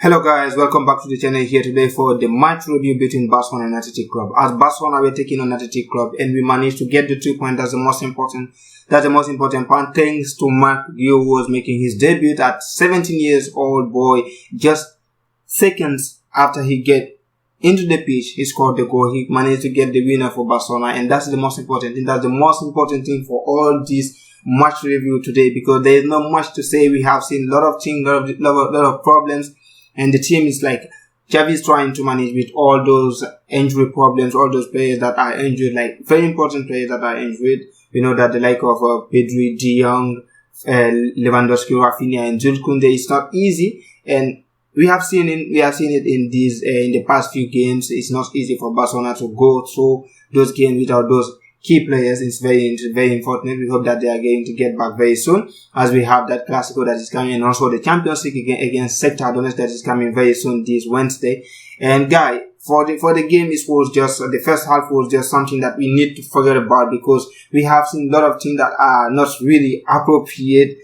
Hello guys, welcome back to the channel here today for the match review between Barcelona and Athletic Club. As Barcelona were taking on Athletic Club and we managed to get the 2 points. That's the most important part. Thanks to Marc Guiu, who was making his debut at 17 years old boy. Just seconds after he get into the pitch, he scored the goal. He managed to get the winner for Barcelona, and that's the most important thing. That's the most important thing for all this match review today, because there is not much to say. We have seen a lot of things, lot of problems. And the team is like, Xavi is trying to manage with all those injury problems, all those players that are injured, like very important players that are injured. We know that the like of Pedri, De Jong, Lewandowski, Rafinha, and Jules Koundé is not easy. And we have seen it in the past few games. It's not easy for Barcelona to go through those games without those key players. It's very important. We hope that they are going to get back very soon, as we have that classico that is coming, and also the Champions League against Shakhtar Donetsk that is coming very soon this Wednesday. And guy, for the game, it was just the first half was just something that we need to forget about, because we have seen a lot of things that are not really appropriate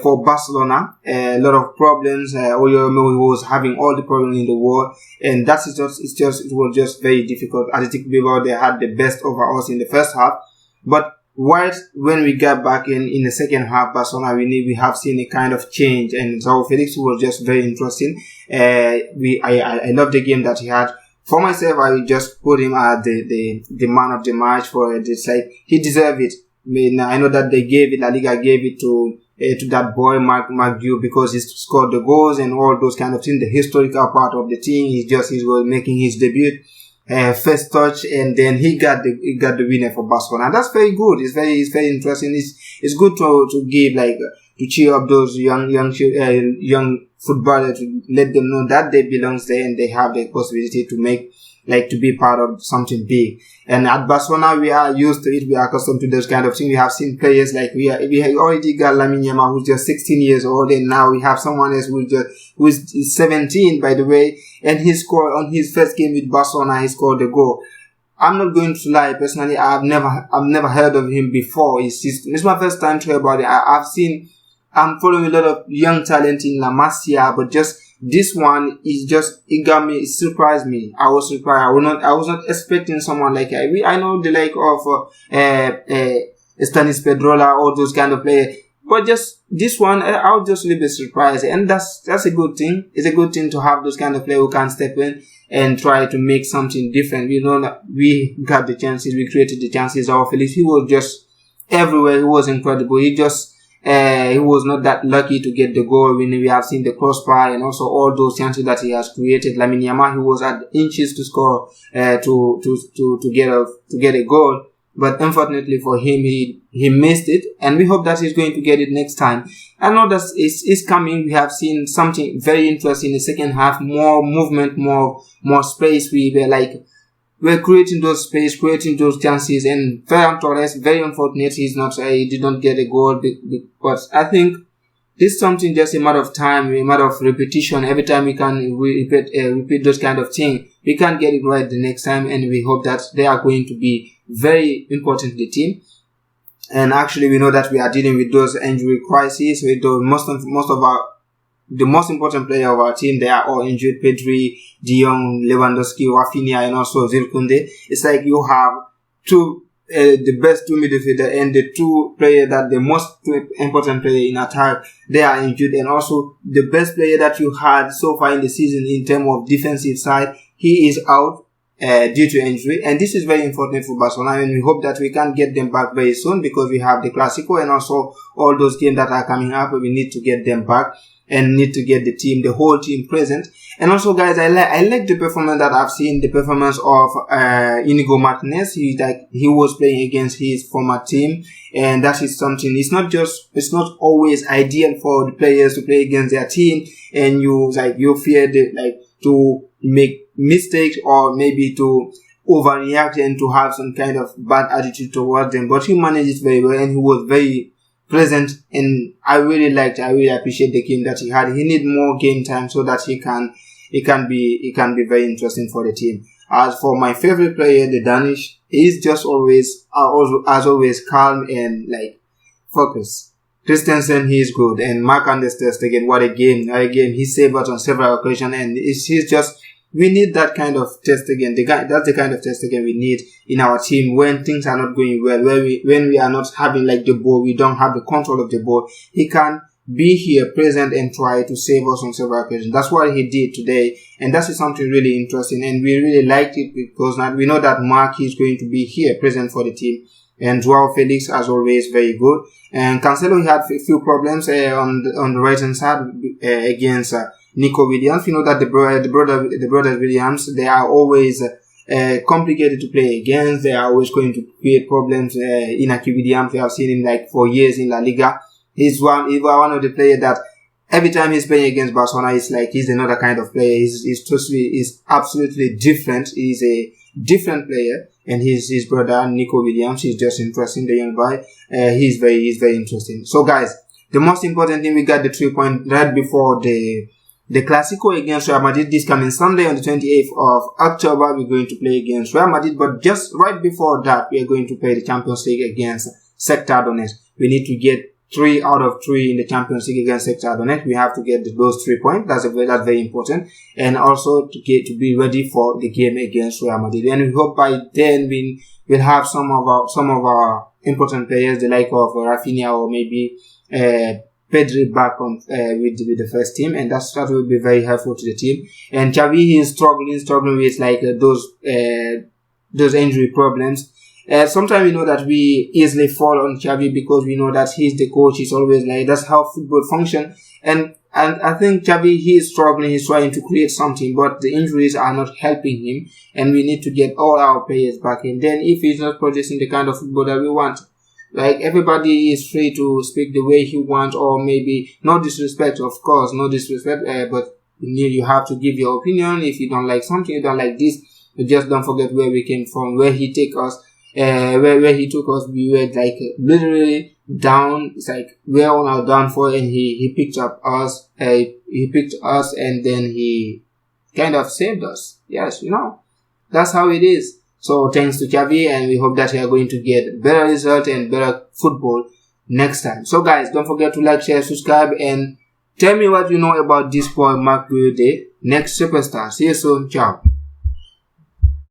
for Barcelona. A lot of problems. Oyemo was having all the problems in the world, and it was just very difficult. Athletic Bilbao, they had the best over us in the first half, but when we got back in the second half, Barcelona, we have seen a kind of change, and joao Felix was just very interesting. I love the game that he had. For myself, I will just put him as the man of the match. For this, like, he deserved it. I know that La Liga gave it to that boy Marc Guiu, because he scored the goals and all those kind of things. The historical part of the team, he was making his debut, first touch, and then he got the winner for Barcelona. And that's very good. It's very interesting. It's good to give, like, to cheer up those young footballers, to let them know that they belong there and they have the possibility to be part of something big. And at Barcelona, we are used to it. We are accustomed to those kind of things. We have seen players like we already got lamine yamal, who's just 16 years old, and now we have someone else who's 17, by the way, and he scored on his first game with Barcelona. He scored the goal. I'm not going to lie. Personally, I've never heard of him before. It's my first time to hear about it. I'm following a lot of young talent in La Masia, but just this one it surprised me. I was surprised. I was not expecting someone like I know the like of Stanis Pedrola, all those kind of players, but just this one, I was just a little bit surprised, and that's a good thing. It's a good thing to have those kind of players who can step in and try to make something different. You know that we got the chances, we created the chances. Our Felix, he was just everywhere. He was incredible. He was not that lucky to get the goal. We have seen the crossbar and also all those chances that he has created. Lamine Yamal, he was at inches to score, to get a goal. But unfortunately for him, he missed it. And we hope that he's going to get it next time. I know that it's coming. We have seen something very interesting in the second half. More movement, more space. We're creating those space, creating those chances, and Ferran Torres, very unfortunate, he did not get a goal, but I think this is something just a matter of time, a matter of repetition. Every time we can repeat those kind of things, we can get it right the next time, and we hope that they are going to be very important to the team. And actually, we know that we are dealing with those injury crises, with the most important player of our team. They are all injured. Pedri, De Jong, Lewandowski, Rafinha, and also Jules Koundé. It's like you have the best two midfielders, and the two players that the most important player in attack, they are injured. And also the best player that you had so far in the season in terms of defensive side, he is out due to injury. And this is very important for Barcelona, and we hope that we can get them back very soon, because we have the classico and also all those games that are coming up. We need to get them back and need to get the whole team present. And also, guys, I like the performance that I've seen, the performance of Inigo Martinez. He was playing against his former team, and that is something. It's not always ideal for the players to play against their team, and you fear to make mistakes, or maybe to overreact and to have some kind of bad attitude towards them. But he managed it very well, and he was very present, and I really appreciate the game that he had. He need more game time so that he can be very interesting for the team. As for my favorite player, the Danish, he's just always calm and focused. Christensen, he is good, and Marc Guiu, what a game! He saved us on several occasions, and he's just. We need that kind of test again. That's the kind of test again we need in our team when things are not going well, when we are not having like the ball, we don't have the control of the ball. He can be here, present, and try to save us on several occasions. That's what he did today, and that is something really interesting, and we really liked it because now we know that Marc is going to be here, present for the team. And Joao Felix, as always, very good. And Cancelo, he had a few problems on the right hand side against Nico Williams. You know that the brothers Williams, they are always complicated to play against. They are always going to create problems. Inaki Williams, we have seen him like for years in La Liga. He's one of the players that every time he's playing against Barcelona, it's like he's another kind of player. He's absolutely different. He's a different player. And his brother Nico Williams, he's just interesting, the young boy. He's very interesting. So guys, the most important thing, we got the 3 point right before the classico against Real Madrid this coming Sunday on the 28th of October. We're going to play against Real Madrid, but just right before that, we are going to play the Champions League against Shakhtar Donetsk. We need to get 3 out of 3 in the Champions League against Shakhtar Donetsk. We have to get those 3 points. That's very important. And also to be ready for the game against Real Madrid. And we hope by then we'll have some of our important players, the like of Rafinha or maybe Pedri back on with the first team, and that will be very helpful to the team. And Xavi, he is struggling with like those injury problems. Sometimes we know that we easily fall on Xavi because we know that he's the coach. He's always like, that's how football functions. And I think Xavi, he is struggling. He's trying to create something, but the injuries are not helping him. And we need to get all our players back. And then if he's not producing the kind of football that we want, like everybody is free to speak the way he wants, or maybe no disrespect, of course, no disrespect, but you have to give your opinion. If you don't like something, you don't like this, but just don't forget where we came from, where he take us. Where he took us, we were like literally down. It's like we're on our downfall, and he picked up us. He picked us, and then he kind of saved us. Yes, that's how it is. So thanks to Xavi, and we hope that we are going to get better result and better football next time. So guys, don't forget to like, share, subscribe, and tell me what you know about this boy Marc Guiu, the next superstar. See you soon. Ciao.